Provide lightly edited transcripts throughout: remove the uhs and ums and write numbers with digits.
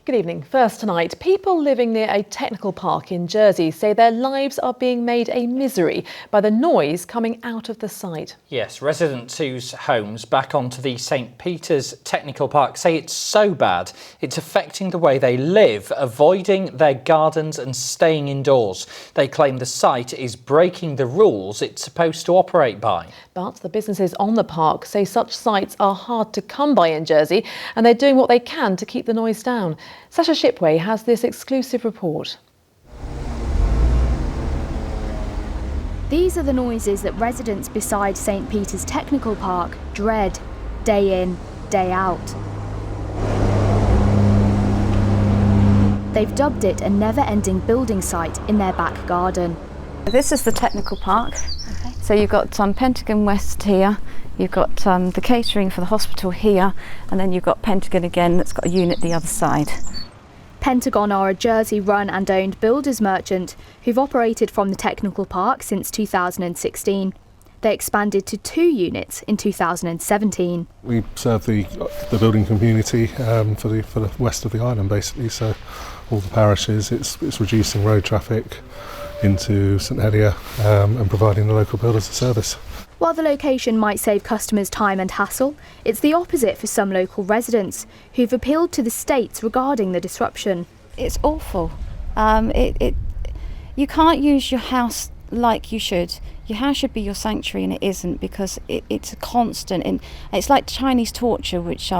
Good evening. First tonight, people living near a technical park in Jersey say their lives are being made a misery by the noise coming out of the site. Yes, residents whose homes back onto the St Peter's Technical Park say it's so bad it's affecting the way they live, avoiding their gardens and staying indoors. They claim the site is breaking the rules it's supposed to operate by. But the businesses on the park say such sites are hard to come by in Jersey and they're doing what they can to keep the noise down. Sasha Shipway has this exclusive report. These are the noises that residents beside St Peter's Technical Park dread day in, day out. They've dubbed it a never-ending building site in their back garden. This is the Technical Park. Okay. So you've got Pentagon West here, you've got the catering for the hospital here, and then you've got Pentagon again that's got a unit the other side. Pentagon are a Jersey-run and owned builders merchant who've operated from the Technical Park since 2016. They expanded to 2 units in 2017. We serve the building community for the west of the island, basically. So all the parishes, it's reducing road traffic into St Helier and providing the local builders a service. While the location might save customers time and hassle, it's the opposite for some local residents who've appealed to the states regarding the disruption. It's awful. You can't use your house like you should. Your house should be your sanctuary, and it isn't, because it's a constant. And it's like Chinese torture, which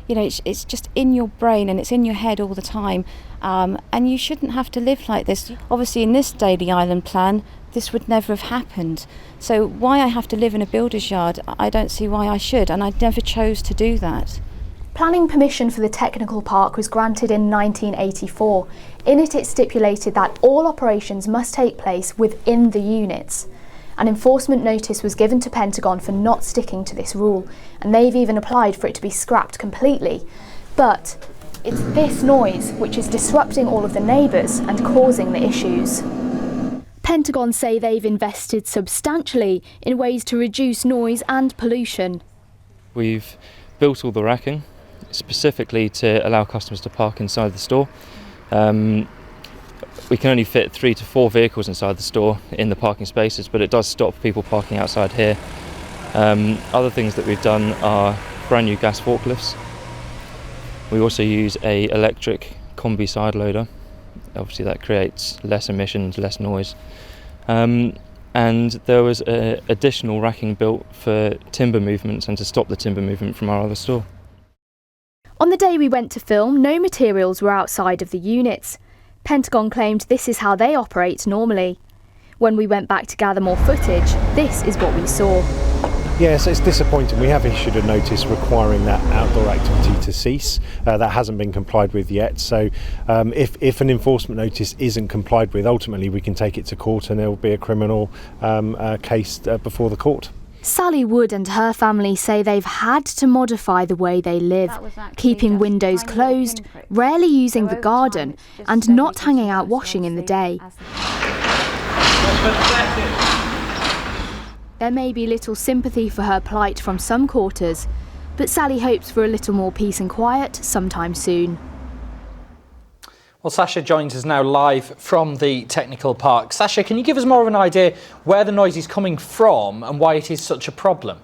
it's just in your brain and it's in your head all the time. And you shouldn't have to live like this. Obviously, in this Daily Island plan, this would never have happened. So why I have to live in a builder's yard, I don't see why I should, and I never chose to do that. Planning permission for the Technical Park was granted in 1984. In it stipulated that all operations must take place within the units. An enforcement notice was given to Pentagon for not sticking to this rule, and they've even applied for it to be scrapped completely. But it's this noise which is disrupting all of the neighbours and causing the issues. Pentagon say they've invested substantially in ways to reduce noise and pollution. We've built all the racking specifically to allow customers to park inside the store. We can only fit 3 to 4 vehicles inside the store in the parking spaces, but it does stop people parking outside here. Other things that we've done are brand new gas forklifts. We also use a electric combi side loader. Obviously that creates less emissions, less noise. And there was additional racking built for timber movements and to stop the timber movement from our other store. On the day we went to film, no materials were outside of the units. Pentagon claimed this is how they operate normally. When we went back to gather more footage, this is what we saw. Yes, it's disappointing. We have issued a notice requiring that outdoor activity to cease. That hasn't been complied with yet. So if an enforcement notice isn't complied with, ultimately we can take it to court and there will be a criminal case before the court. Sally Wood and her family say they've had to modify the way they live, keeping windows closed, rarely using the garden, and not hanging out washing in the day. There may be little sympathy for her plight from some quarters, but Sally hopes for a little more peace and quiet sometime soon. Well, Sasha joins us now live from the Technical Park. Sasha, can you give us more of an idea where the noise is coming from and why it is such a problem?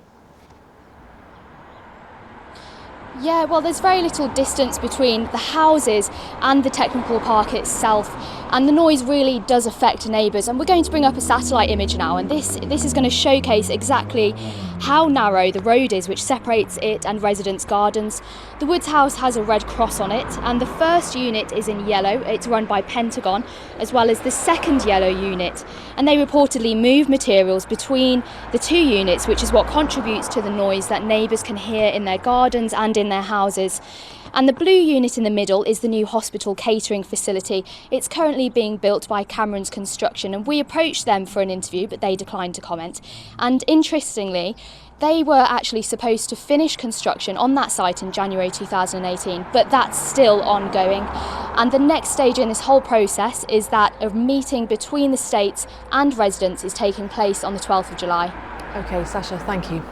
Yeah, well, there's very little distance between the houses and the Technical Park itself, and the noise really does affect neighbours. And we're going to bring up a satellite image now, and this is going to showcase exactly how narrow the road is which separates it and residents' gardens. The Woods house has a red cross on it, and the first unit is in yellow. It's run by Pentagon, as well as the second yellow unit, and they reportedly move materials between the 2 units, which is what contributes to the noise that neighbours can hear in their gardens and in their houses. And the blue unit in the middle is the new hospital catering facility. It's currently being built by Cameron's Construction, and we approached them for an interview, but they declined to comment. And interestingly, they were actually supposed to finish construction on that site in January 2018, but that's still ongoing. And the next stage in this whole process is that a meeting between the states and residents is taking place on the 12th of July. OK, Sasha, thank you.